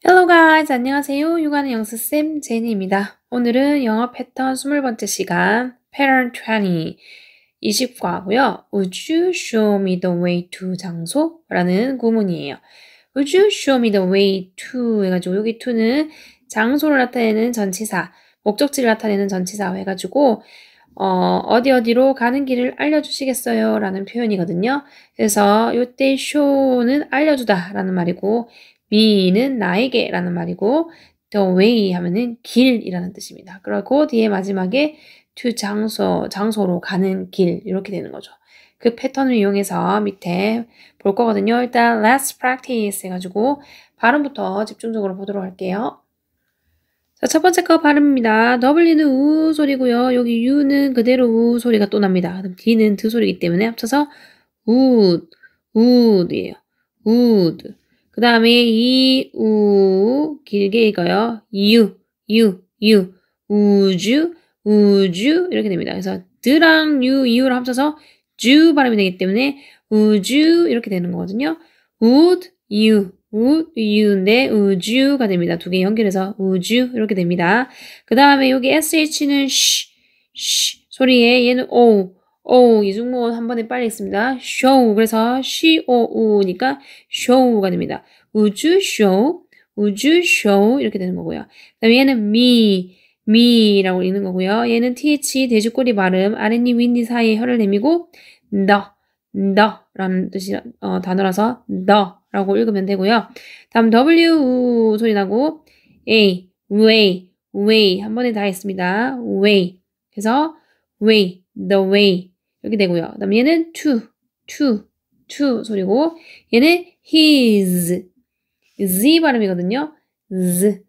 Hello guys, 안녕하세요. 육아는 영수쌤 제니입니다. 오늘은 영어 패턴 20번째 시간 Pattern 20 과고요. Would you show me the way to 장소? 라는 구문이에요. Would you show me the way to 해가지고 여기 to는 장소를 나타내는 전치사, 목적지를 나타내는 전치사 해가지고 어디로 가는 길을 알려주시겠어요? 라는 표현이거든요. 그래서 요때 show는 알려주다 라는 말이고 me는 나에게 라는 말이고 the way 하면은 길이라는 뜻입니다. 그리고 뒤에 마지막에 to 장소로 가는 길 이렇게 되는 거죠. 그 패턴을 이용해서 밑에 볼 거거든요. 일단 let's practice 해가지고 발음부터 집중적으로 보도록 할게요. 자, 첫 번째 거 발음입니다. W는 우 소리고요. 여기 U는 그대로 우 소리가 또 납니다. 그럼 D는 드 소리이기 때문에 합쳐서 wood이에요. wood. 그 다음에 이 우 길게 읽어요. you. would you 이렇게 됩니다. 그래서 드랑 you를 합쳐서 주 발음이 되기 때문에 would you 이렇게 되는 거거든요. would you인데 would you가 됩니다. 두 개 연결해서 would you 이렇게 됩니다. 그 다음에 여기 sh는 sh 소리에 얘는 o 이중모음 한 번에 빨리 있습니다. show 그래서 show니까 show가 됩니다. would you show 이렇게 되는 거고요. 그 다음에 얘는 me라고 읽는 거고요. 얘는 th 돼지꼬리 발음 아랫니 윗니 사이에 혀를 내미고 라는 뜻이 단어라서 라고 읽으면 되고요. 다음 W 소리 나고 way 한 번에 다 했습니다. way 그래서 the way 이렇게 되고요. 그다음 얘는 to 소리고 얘는 his z 발음이거든요. z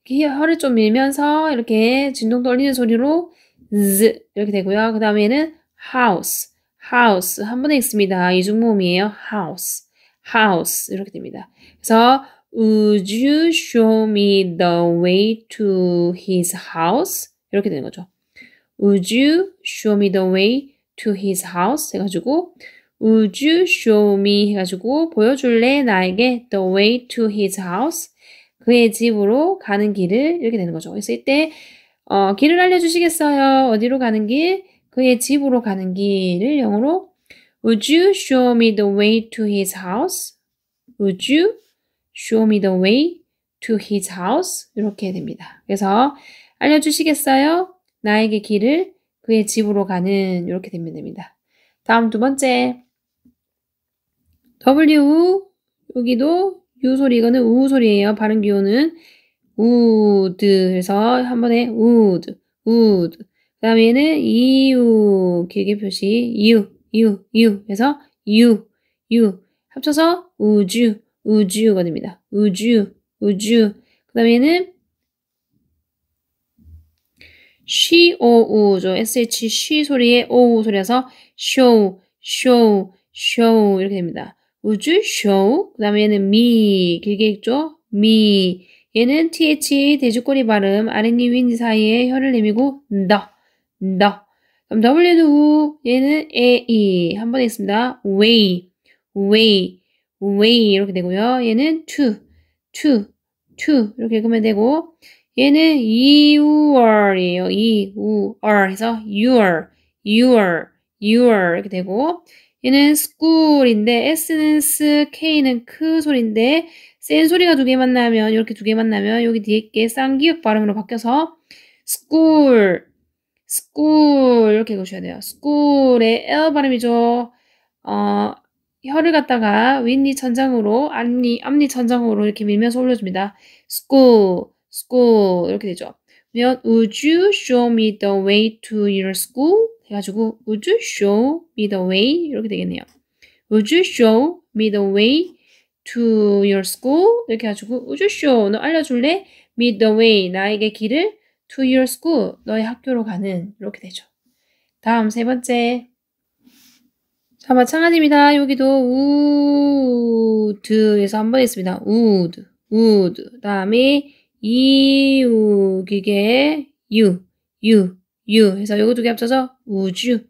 혀를 좀 밀면서 이렇게 진동 떨리는 소리로 z 이렇게 되고요. 그 다음에는 house 한 번에 있습니다. 이중모음이에요. house 이렇게 됩니다. 그래서 would you show me the way to his house? 이렇게 되는 거죠. would you show me the way to his house? 해가지고 would you show me 해가지고 보여줄래 나에게 the way to his house? 그의 집으로 가는 길을 이렇게 되는 거죠. 그래서 이때 길을 알려주시겠어요? 어디로 가는 길? 그의 집으로 가는 길을 영어로 Would you show me the way to his house? Would you show me the way to his house? 이렇게 됩니다. 그래서 알려주시겠어요? 나에게 길을 그의 집으로 가는 이렇게 되면 됩니다. 다음 두 번째 W 여기도 U 소리 이거는 우 소리예요. 발음 기호는 would 해서 한 번에 would 그 다음에는 이유 길게 표시 you 해서 you 합쳐서 would you가 됩니다. would you 그 다음에는 show죠. sh 소리에 o 소리라서 show 이렇게 됩니다. would you show 그 다음에는 me 길게 읽죠. me 얘는 th 돼지꼬리 발음 아랫니 윗니 사이에 혀를 내미고 그럼 w는 우 얘는 a 한 번에 있습니다. way 이렇게 되고요. 얘는 to 이렇게 읽으면 되고 얘는 you이에요. you 해서 your 이렇게 되고 얘는 school인데 s는 s, k는 크 소리인데 센 소리가 두 개 만나면 이렇게 두 개 만나면 여기 뒤에 게 쌍기역 발음으로 바뀌어서 school 이렇게 읽으셔야 돼요. school의 L 발음이죠. 혀를 갖다가 윗니 천장으로 앞니 천장으로 이렇게 밀면서 올려줍니다. school 이렇게 되죠. 그러면 would you show me the way to your school? 해가지고 would you show me the way? 이렇게 되겠네요. would you show me the way to your school? 이렇게 해가지고 would you show 너 알려줄래? me the way 나에게 길을 to your school 너의 학교로 가는 이렇게 되죠. 다음 세 번째 자 마찬가지입니다. 여기도 would에서 한 번 했습니다. would 다음에 이유 길게 you 해서 요거 두 개 합쳐서 would you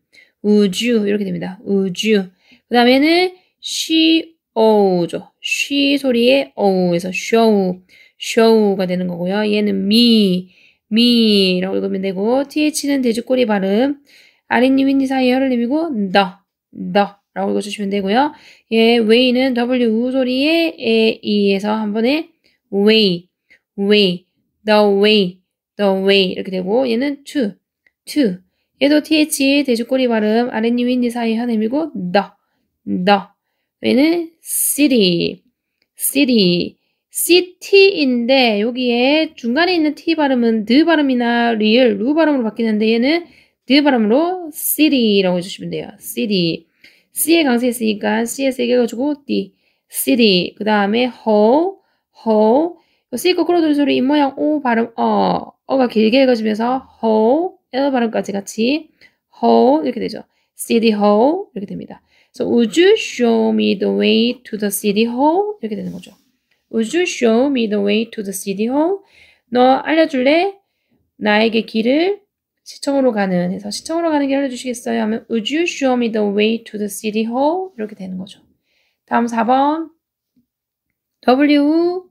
이렇게 됩니다. would you 그 다음에는 show죠. 쉬 소리의 O에서 show가 되는 거고요. 얘는 me라고 읽으면 되고, th는 돼지꼬리 발음, 아랫니 윗니 사이에 혀를 내밀고 the라고 읽어주시면 되고요. 얘 way는 W 소리의 e에서 한 번에 way, the way 이렇게 되고, 얘는 to. 얘도 th 돼지꼬리 발음, 아랫니 윗니 사이에 혀 내밀고 the. 얘는 city인데 여기에 중간에 있는 t 발음은 드 발음이나 루 발음으로 바뀌는데 얘는 드 발음으로 city라고 해주시면 돼요. city. c에 강세했으니까 c에 세게 해가지고 city. 그 다음에 whole. c 거꾸로 들린 소리 입모양 o 발음 어가 길게 읽어지면서 whole l 발음까지 같이 whole 이렇게 되죠. city hall 이렇게 됩니다. So would you show me the way to the city hall? 이렇게 되는 거죠. Would you show me the way to the city hall? 너 알려줄래? 나에게 길을 시청으로 가는 해서 시청으로 가는 길 알려주시겠어요? 하면 Would you show me the way to the city hall? 이렇게 되는 거죠. 다음 4번 W,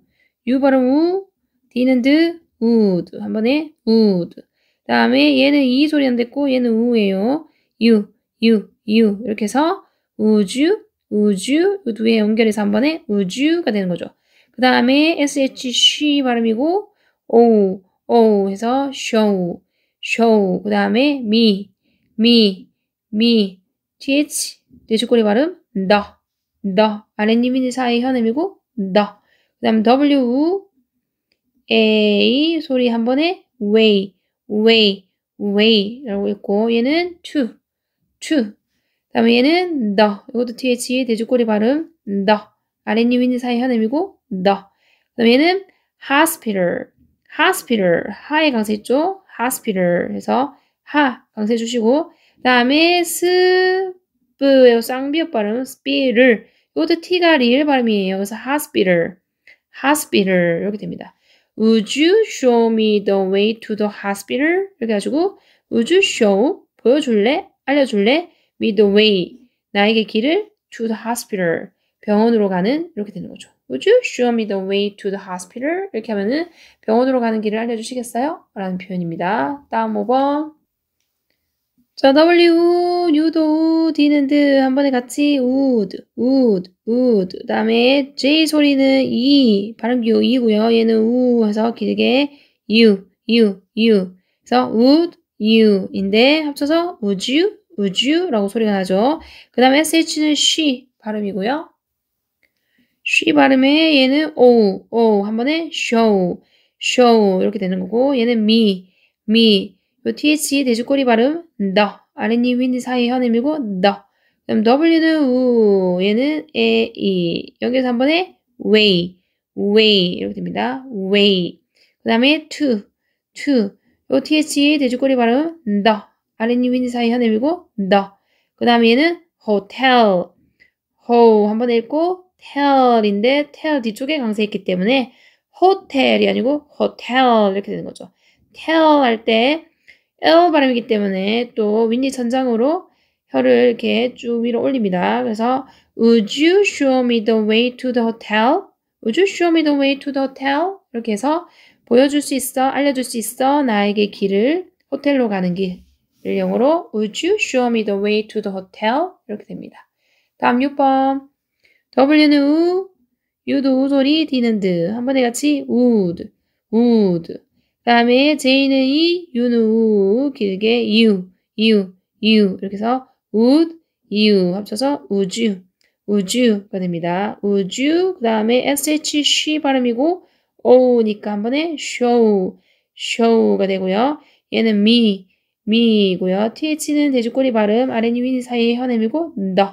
U 발음 우, D는 드, would 한 번에 would. 다음에 얘는 이 소리 안 됐고 얘는 우예요. you 이렇게 해서 would you 이 두에 연결해서 한 번에 would you가 되는 거죠. 그 다음에 sh 발음이고 o 해서 show 그 다음에 me th 돼지꼬리 발음 the 아랫니 밑니 사이 혀 내밀고 the. 그 다음 w a 소리 한 번에 way 라고 있고 얘는 to. 그 다음에 얘는 the. 이것도 th 돼지꼬리 발음 the. 아랫니 윗니 사이 혀 내밀고 the. 그 다음에 얘는 hospital. 하에 강세 있죠? hospital 해서 하 강세 주시고 그 다음에 스브의 쌍비읍 발음 spi를 이것도 t가 리을 발음이에요. 그래서 hospital 이렇게 됩니다. Would you show me the way to the hospital? 이렇게 해가지고 Would you show 보여줄래? 알려줄래? me the way 나에게 길을 to the hospital 병원으로 가는 이렇게 되는 거죠. Would you show me the way to the hospital? 이렇게 하면은 병원으로 가는 길을 알려주시겠어요? 라는 표현입니다. 다음 5번. 자, W, U도 D는 드 한 번에 같이 would. 그 다음에 J 소리는 E, 발음 기호 E고요. 얘는 우 해서 길게 you. 그래서 would you인데 합쳐서 would you 라고 소리가 나죠. 그 다음에 SH는 she 발음이고요. she 발음에 얘는 o 한 번에 show 이렇게 되는 거고 얘는 me 요 th 돼지꼬리 발음 the 아랫니 윗니 사이 혀 내밀고 the. 그다음 w는 우 얘는 e 여기서 한 번에 way 이렇게 됩니다. way. 그 다음에 to 요 th 돼지꼬리 발음 the 아랫니 윗니 사이 혀 내밀고 the. 그 다음에 얘는 hotel 한 번에 읽고 텔인데 텔 뒤쪽에 강세 있기 때문에 호텔이 아니고 호텔 이렇게 되는 거죠. 텔 할 때 L 발음이기 때문에 또 윗니 천장으로 혀를 이렇게 쭉 위로 올립니다. 그래서 Would you show me the way to the hotel? Would you show me the way to the hotel? 이렇게 해서 보여줄 수 있어, 알려줄 수 있어, 나에게 길을 호텔로 가는 길을 영어로 Would you show me the way to the hotel? 이렇게 됩니다. 다음 6번. W는 우, U도 우 소리, D는 드. 한 번에 같이 would. 그 다음에 J는 이, U는 우, 길게 you. 이렇게 해서 would you 합쳐서 would you가 됩니다. would you 그 다음에 sh, she 발음이고 o니까 한 번에 show가 되고요. 얘는 me고요. th는 돼지꼬리 발음, 아랫니 윗니 사이에 혀 내밀고 the.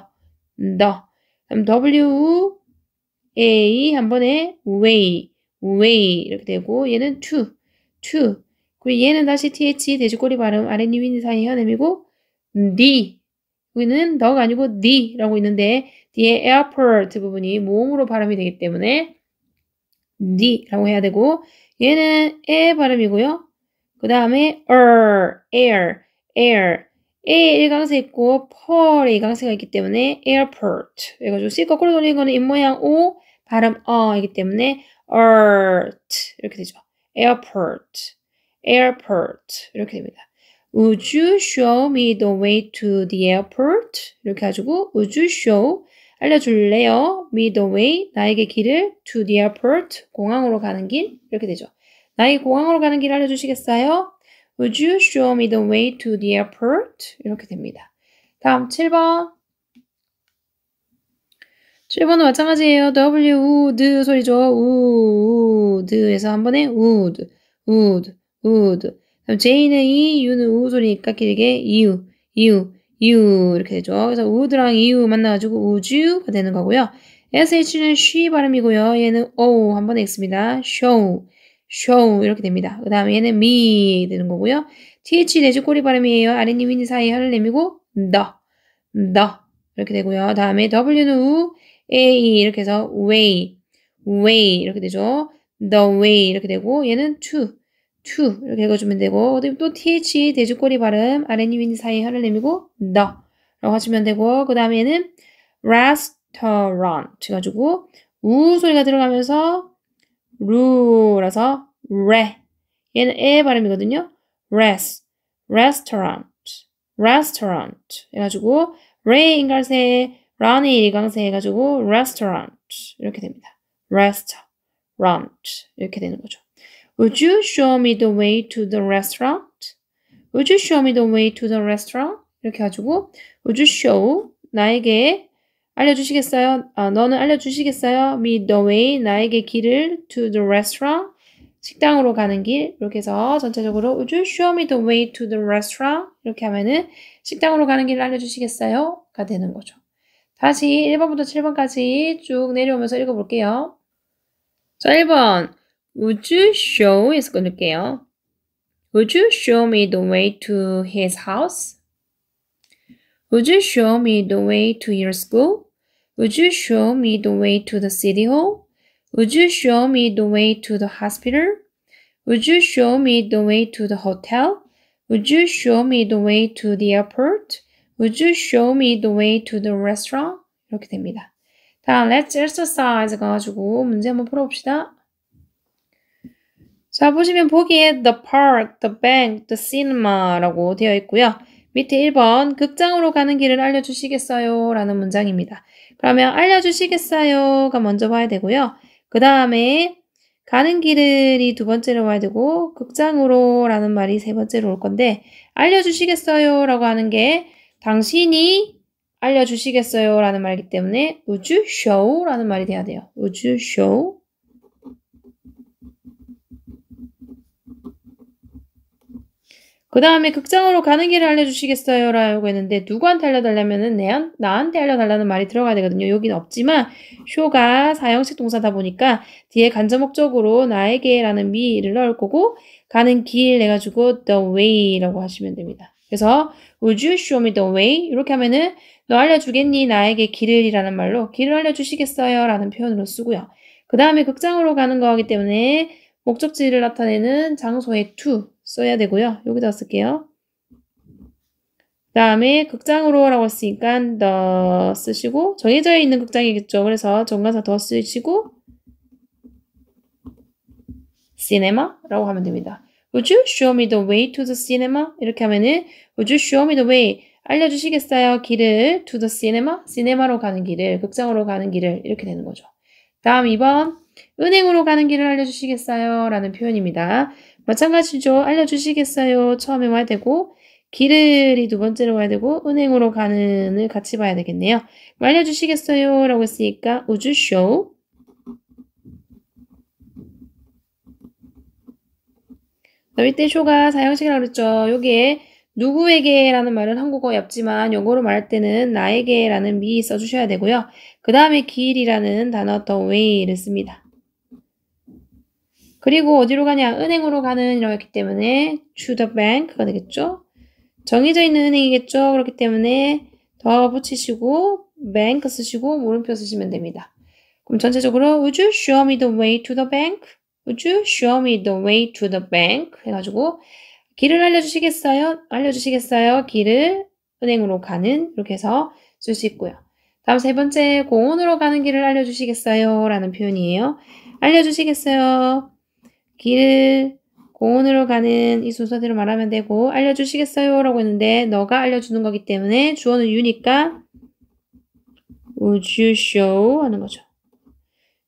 그럼 W, A 한 번에 way 이렇게 되고 얘는 to. 그리고 얘는 다시 TH 돼지꼬리 발음 아랫니 윗니 사이 혀 내밀고 D. 여기는 더가 아니고 D라고 있는데 D의 airport 부분이 모음으로 발음이 되기 때문에 D라고 해야 되고 얘는 에 발음이고요. 그 다음에 air A에 일강세 있고 펄에 일강세가 있기 때문에 airport. 그래가지고 C 거꾸로 돌리는 거는 입모양 O 발음 어이기 때문에 ert 이렇게 되죠. airport, airport 이렇게 됩니다. Would you show me the way to the airport? 이렇게 해가지고 Would you show 알려줄래요? Me the way 나에게 길을 to the airport 공항으로 가는 길 이렇게 되죠. 나에게 공항으로 가는 길 알려주시겠어요? Would you show me the way to the airport? 이렇게 됩니다. 다음 7번. 7번은 마찬가지예요. W, would 소리죠. would에서 한 번에 would, would, would. 다음 J는 이, U는 우 소리니까 길게 you 이렇게 되죠. 그래서 would랑 you 만나가지고 would you가 되는 거고요. SH는 she 발음이고요. 얘는 O 한 번에 읽습니다. show 이렇게 됩니다. 그 다음에 얘는 me 되는 거고요. TH 내주 꼬리 발음이에요. 아랫니 윗니 사이에 혀를 내밀고 the 이렇게 되고요. 다음에 W는 우, A 이렇게 해서 way 이렇게 되죠. the way 이렇게 되고 얘는 to 이렇게 읽어주면 되고 또 TH 대주꼬리 발음 아랫니 윗니 사이에 혀를 내밀고 the 라고 하시면 되고 그 다음에 얘는 restaurant 해가지고 우 소리가 들어가면서 루라서 레 얘는 에 발음이거든요. restaurant 해가지고 레 인갈새 란이 일강새 해가지고 restaurant 이렇게 됩니다. restaurant 이렇게 되는 거죠. Would you show me the way to the restaurant? Would you show me the way to the restaurant? 이렇게 해가지고 Would you show 나에게 알려주시겠어요? 너는 알려주시겠어요? Me the way 나에게 길을 to the restaurant 식당으로 가는 길 이렇게 해서 전체적으로 Would you show me the way to the restaurant? 이렇게 하면은 식당으로 가는 길을 알려주시겠어요? 가 되는 거죠. 다시 1번부터 7번까지 쭉 내려오면서 읽어볼게요. 자, 1번 Would you show에서 끊을게요. Would you show me the way to his house? Would you show me the way to your school? Would you show me the way to the city hall? Would you show me the way to the hospital? Would you show me the way to the hotel? Would you show me the way to the airport? Would you show me the way to the restaurant? 이렇게 됩니다. 다음 Let's exercise 가가지고 문제 한번 풀어봅시다. 자, 보시면 보기에 the park, the bank, the cinema라고 되어 있고요. 밑에 1번 극장으로 가는 길을 알려주시겠어요? 라는 문장입니다. 그러면 알려주시겠어요가 먼저 봐야 되고요. 그 다음에 가는 길이 두 번째로 와야 되고 극장으로 라는 말이 세 번째로 올 건데 알려주시겠어요? 라고 하는 게 당신이 알려주시겠어요? 라는 말이기 때문에 Would you show? 라는 말이 돼야 돼요. Would you show? 그 다음에 극장으로 가는 길을 알려주시겠어요? 라고 했는데 누구한테 알려달라면은 나한테 알려달라는 말이 들어가야 되거든요. 여기는 없지만 show가 사형식 동사다 보니까 뒤에 간접 목적으로 나에게 라는 me를 넣을 거고 가는 길 해가지고 the way 라고 하시면 됩니다. 그래서 Would you show me the way? 이렇게 하면은 너 알려주겠니? 나에게 길을 이라는 말로 길을 알려주시겠어요? 라는 표현으로 쓰고요. 그 다음에 극장으로 가는 거기 때문에 목적지를 나타내는 장소에 to 써야 되고요. 여기다 쓸게요. 그 다음에 극장으로 라고 했으니까 the 쓰시고 정해져 있는 극장이겠죠. 그래서 정관사 더 쓰시고 cinema 라고 하면 됩니다. Would you show me the way to the cinema? 이렇게 하면은 Would you show me the way? 알려주시겠어요? 길을 to the cinema? 시네마로 가는 길을 극장으로 가는 길을 이렇게 되는 거죠. 다음 2번 은행으로 가는 길을 알려주시겠어요? 라는 표현입니다. 마찬가지죠. 알려주시겠어요? 처음에 와야 되고 길을이 두 번째로 와야 되고 은행으로 가는을 같이 봐야 되겠네요. 알려주시겠어요? 라고 했으니까 Would you show? 이때 show가 사형식이라고 그랬죠. 여기에 누구에게 라는 말은 한국어에 없지만 영어로 말할 때는 나에게 라는 me 써주셔야 되고요. 그 다음에 길이라는 단어 the way를 씁니다. 그리고 어디로 가냐? 은행으로 가는 이라고 했기 때문에 to the bank가 되겠죠. 정해져 있는 은행이겠죠. 그렇기 때문에 더 붙이시고 bank 쓰시고 물음표 쓰시면 됩니다. 그럼 전체적으로 Would you show me the way to the bank? Would you show me the way to the bank? 해가지고 길을 알려주시겠어요? 길을 은행으로 가는 이렇게 해서 쓸 수 있고요. 다음 세 번째, 공원으로 가는 길을 알려주시겠어요? 라는 표현이에요. 알려주시겠어요? 길을 공원으로 가는 이 순서대로 말하면 되고, 알려주시겠어요? 라고 했는데, 너가 알려주는 거기 때문에 주어는 you니까 would you show? 하는 거죠.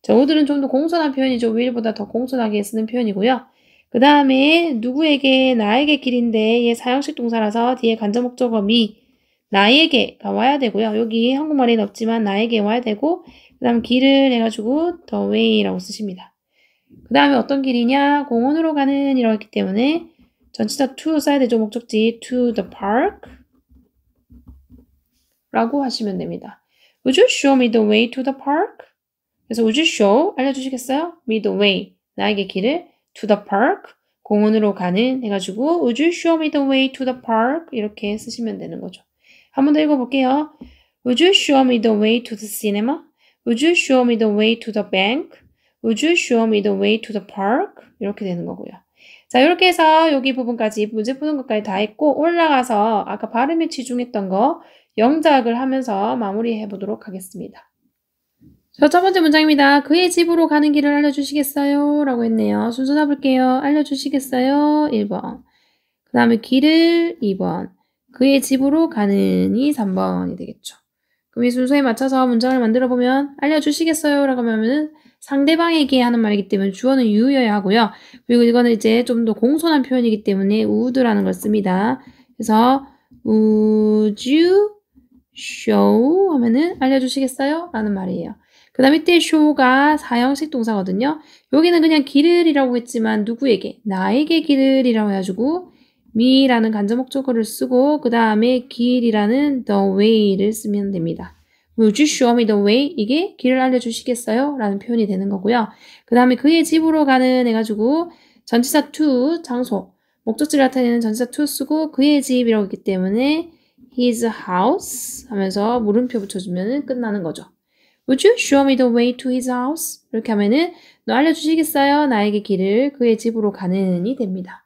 자, would는 좀 더 공손한 표현이죠. will보다 더 공손하게 쓰는 표현이고요. 그 다음에 누구에게, 나에게 길인데 얘 사형식 동사라서 뒤에 간접 목적어 me, 나에게가 와야 되고요. 여기 한국말에는 없지만 나에게 와야 되고 그 다음 길을 해가지고 the way라고 쓰십니다. 그 다음에 어떤 길이냐? 공원으로 가는 이라고 했기 때문에 전치사 to 써야 되죠. 목적지 to the park 라고 하시면 됩니다. Would you show me the way to the park? 그래서 would you show? 알려주시겠어요? me the way. 나에게 길을 to the park. 공원으로 가는 해가지고 would you show me the way to the park? 이렇게 쓰시면 되는 거죠. 한 번 더 읽어볼게요. Would you show me the way to the cinema? Would you show me the way to the bank? Would you show me the way to the park? 이렇게 되는 거고요. 자, 이렇게 해서 여기 부분까지 문제 푸는 것까지 다 했고 올라가서 아까 발음에 치중했던 거 영작을 하면서 마무리해 보도록 하겠습니다. 자, 첫 번째 문장입니다. 그의 집으로 가는 길을 알려주시겠어요? 라고 했네요. 순서 잡을게요. 알려주시겠어요? 1번. 그 다음에 길을 2번. 그의 집으로 가는이 3번이 되겠죠. 그럼 이 순서에 맞춰서 문장을 만들어 보면 알려주시겠어요? 라고 하면 상대방에게 하는 말이기 때문에 주어는 you여야 하고요. 그리고 이거는 이제 좀 더 공손한 표현이기 때문에 would라는 걸 씁니다. 그래서 would you show 하면은 알려주시겠어요? 라는 말이에요. 그 다음에 이때 show가 사형식 동사거든요. 여기는 그냥 길을이라고 했지만 누구에게? 나에게 길을이라고 해가지고 me라는 간접 목적어를 쓰고 그 다음에 길이라는 the way를 쓰면 됩니다. Would you show me the way? 이게 길을 알려주시겠어요? 라는 표현이 되는 거고요. 그 다음에 그의 집으로 가는 해가지고 전치사 to, 장소, 목적지를 나타내는 전치사 to 쓰고 그의 집이라고 했기 때문에 his house 하면서 물음표 붙여주면 끝나는 거죠. Would you show me the way to his house? 이렇게 하면은 너 알려주시겠어요? 나에게 길을 그의 집으로 가는이 됩니다.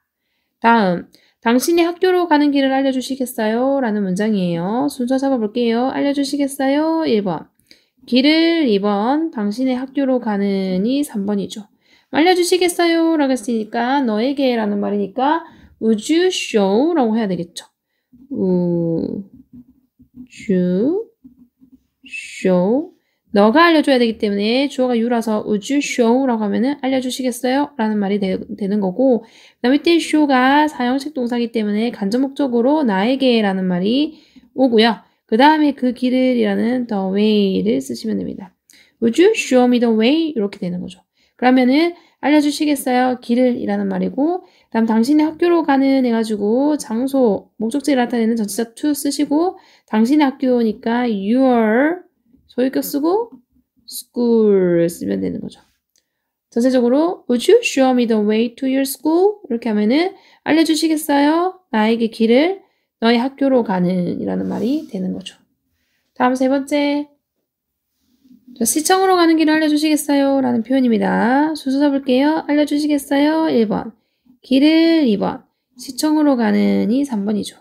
다음, 당신이 학교로 가는 길을 알려주시겠어요? 라는 문장이에요. 순서 잡아볼게요. 알려주시겠어요? 1번. 길을 2번. 당신의 학교로 가는이 3번이죠. 알려주시겠어요? 라고 했으니까 너에게 라는 말이니까 Would you show? 라고 해야 되겠죠. Would you show? 너가 알려줘야 되기 때문에 주어가 you라서 would you show? 라고 하면은 알려주시겠어요? 라는 말이 되는 거고 그 다음에 이때 show가 사형식 동사이기 때문에 간접 목적으로 나에게 라는 말이 오고요. 그 다음에 그 길을 이라는 the way를 쓰시면 됩니다. Would you show me the way? 이렇게 되는 거죠. 그러면은 알려주시겠어요? 길을 이라는 말이고 다음 당신의 학교로 가는 해가지고 장소, 목적지를 나타내는 전치사 to 쓰시고 당신의 학교니까 your 소유격 쓰고 school 쓰면 되는 거죠. 전체적으로 Would you show me the way to your school? 이렇게 하면은 알려주시겠어요? 나에게 길을 너의 학교로 가는 이라는 말이 되는 거죠. 다음 세 번째 시청으로 가는 길을 알려주시겠어요? 라는 표현입니다. 순서 잡을게요. 알려주시겠어요? 1번 길을 2번 시청으로 가는이 3번이죠.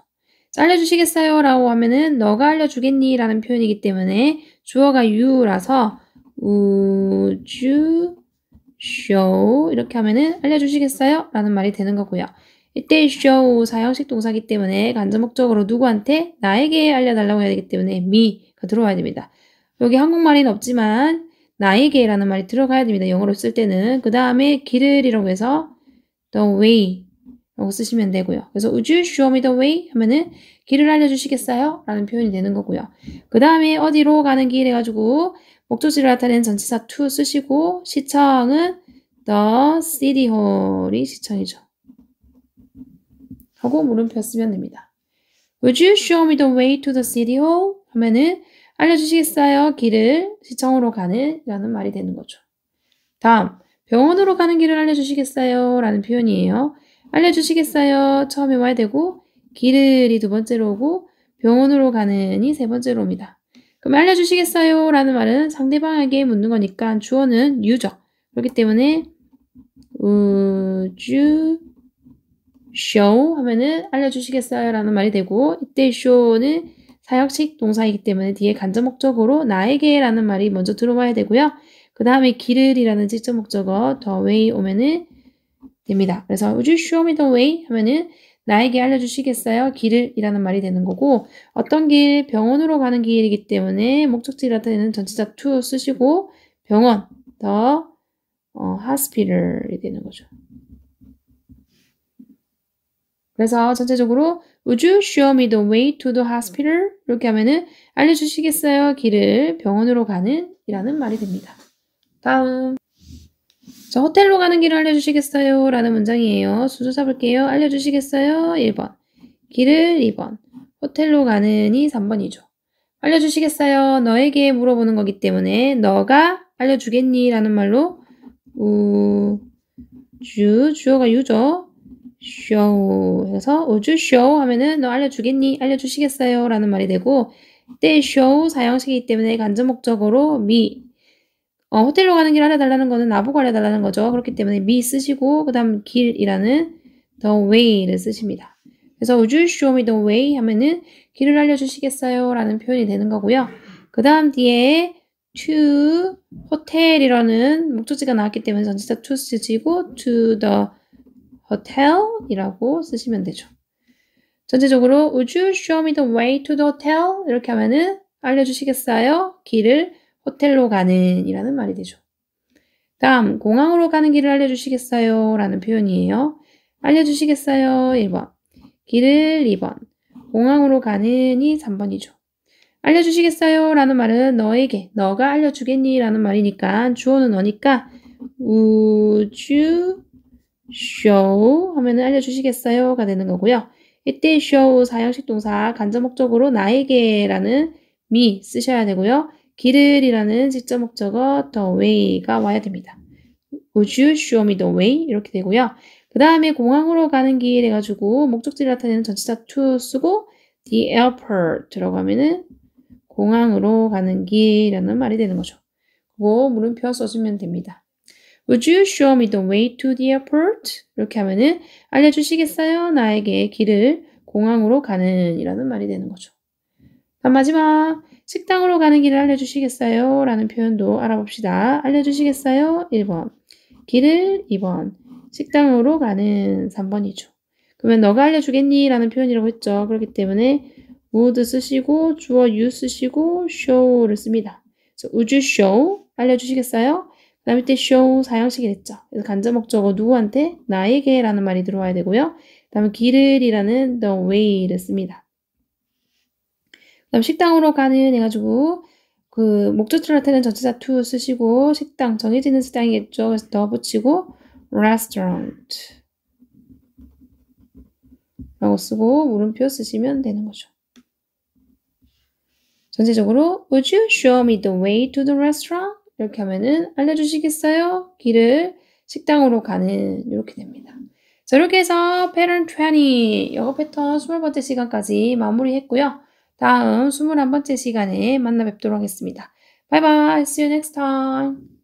알려주시겠어요? 라고 하면은 너가 알려주겠니? 라는 표현이기 때문에 주어가 you라서 would you show 이렇게 하면은 알려주시겠어요? 라는 말이 되는 거고요. 이때 show 사형식 동사이기 때문에 간접 목적으로 누구한테? 나에게 알려달라고 해야 되기 때문에 me가 들어와야 됩니다. 여기 한국말에는 없지만 나에게 라는 말이 들어가야 됩니다. 영어로 쓸 때는. 그 다음에 길을 이라고 해서 the way 라고 쓰시면 되고요. 그래서 would you show me the way? 하면은 길을 알려주시겠어요? 라는 표현이 되는 거고요. 그 다음에 어디로 가는 길 해가지고 목적지를 나타내는 전치사 to 쓰시고 시청은 the city hall이 시청이죠. 하고 물음표 쓰면 됩니다. Would you show me the way to the city hall? 하면은 알려주시겠어요? 길을 시청으로 가는 라는 말이 되는 거죠. 다음, 병원으로 가는 길을 알려주시겠어요? 라는 표현이에요. 알려주시겠어요? 처음에 와야 되고 길을이 두 번째로 오고 병원으로 가는이 세 번째로 옵니다. 그럼 알려주시겠어요? 라는 말은 상대방에게 묻는 거니까 주어는 you죠. 그렇기 때문에 would you show 하면은 알려주시겠어요? 라는 말이 되고 이때 show는 사역식 동사이기 때문에 뒤에 간접 목적어로 나에게 라는 말이 먼저 들어와야 되고요. 그 다음에 길을이라는 직접 목적어 the way 오면은 됩니다. 그래서 would you show me the way 하면은 나에게 알려주시겠어요? 길을 이라는 말이 되는 거고 어떤 길? 병원으로 가는 길이기 때문에 목적지 나타내는 전치사 to 쓰시고 병원 the hospital이 되는 거죠. 그래서 전체적으로 would you show me the way to the hospital? 이렇게 하면은 알려주시겠어요? 길을 병원으로 가는 이라는 말이 됩니다. 다음 자, 호텔로 가는 길을 알려주시겠어요? 라는 문장이에요. 순서 잡을게요. 알려주시겠어요? 1번 길을 2번 호텔로 가는이 3번이죠. 알려주시겠어요? 너에게 물어보는 거기 때문에 너가 알려주겠니? 라는 말로 주어가 you죠. show 해서 would you show 하면은 너 알려주겠니? 알려주시겠어요? 라는 말이 되고 이때 show 사형식이기 때문에 간접 목적어로 me 호텔로 가는 길 알려달라는 거는 나보고 알려달라는 거죠. 그렇기 때문에 me 쓰시고 그 다음 길이라는 the way를 쓰십니다. 그래서 would you show me the way 하면은 길을 알려주시겠어요? 라는 표현이 되는 거고요. 그 다음 뒤에 to hotel이라는 목적지가 나왔기 때문에 전치사 to 쓰시고 to the hotel이라고 쓰시면 되죠. 전체적으로 would you show me the way to the hotel? 이렇게 하면은 알려주시겠어요? 길을 호텔로 가는 이라는 말이 되죠. 다음 공항으로 가는 길을 알려주시겠어요? 라는 표현이에요. 알려주시겠어요? 1번 길을 2번 공항으로 가는이 3번이죠. 알려주시겠어요? 라는 말은 너에게 너가 알려주겠니? 라는 말이니까 주어는 너니까 would you show 하면은 알려주시겠어요? 가 되는 거고요. 이때 show 사형식 동사 간접 목적으로 나에게 라는 me 쓰셔야 되고요. 길을이라는 직접 목적어 the way가 와야 됩니다. Would you show me the way? 이렇게 되고요. 그 다음에 공항으로 가는 길 해가지고 목적지를 나타내는 전치사 to 쓰고 the airport 들어가면은 공항으로 가는 길이라는 말이 되는 거죠. 그거 물음표 써주면 됩니다. Would you show me the way to the airport? 이렇게 하면은 알려주시겠어요? 나에게 길을 공항으로 가는 이라는 말이 되는 거죠. 다음 마지막 식당으로 가는 길을 알려주시겠어요? 라는 표현도 알아봅시다. 알려주시겠어요? 1번 길을 2번 식당으로 가는 3번이죠. 그러면 너가 알려주겠니? 라는 표현이라고 했죠. 그렇기 때문에 would 쓰시고 주어 you 쓰시고 show를 씁니다. 그래서 would you show? 알려주시겠어요? 그 다음에 때 show 사형식이 됐죠. 그래서 간접 목적어 누구한테? 나에게 라는 말이 들어와야 되고요. 그 다음에 길을이라는 the way를 씁니다. 그 다음 식당으로 가는 해가지고 그 목적지를 나타내는 전치사 to 쓰시고 식당 정해지는 식당이겠죠. 그래서 더 붙이고 restaurant 라고 쓰고 물음표 쓰시면 되는 거죠. 전체적으로 would you show me the way to the restaurant? 이렇게 하면은 알려주시겠어요? 길을 식당으로 가는 이렇게 됩니다. 자, 이렇게 해서 패턴 20 영어 패턴 20번째 시간까지 마무리했고요. 다음 21번째 시간에 만나 뵙도록 하겠습니다. Bye bye. See you next time.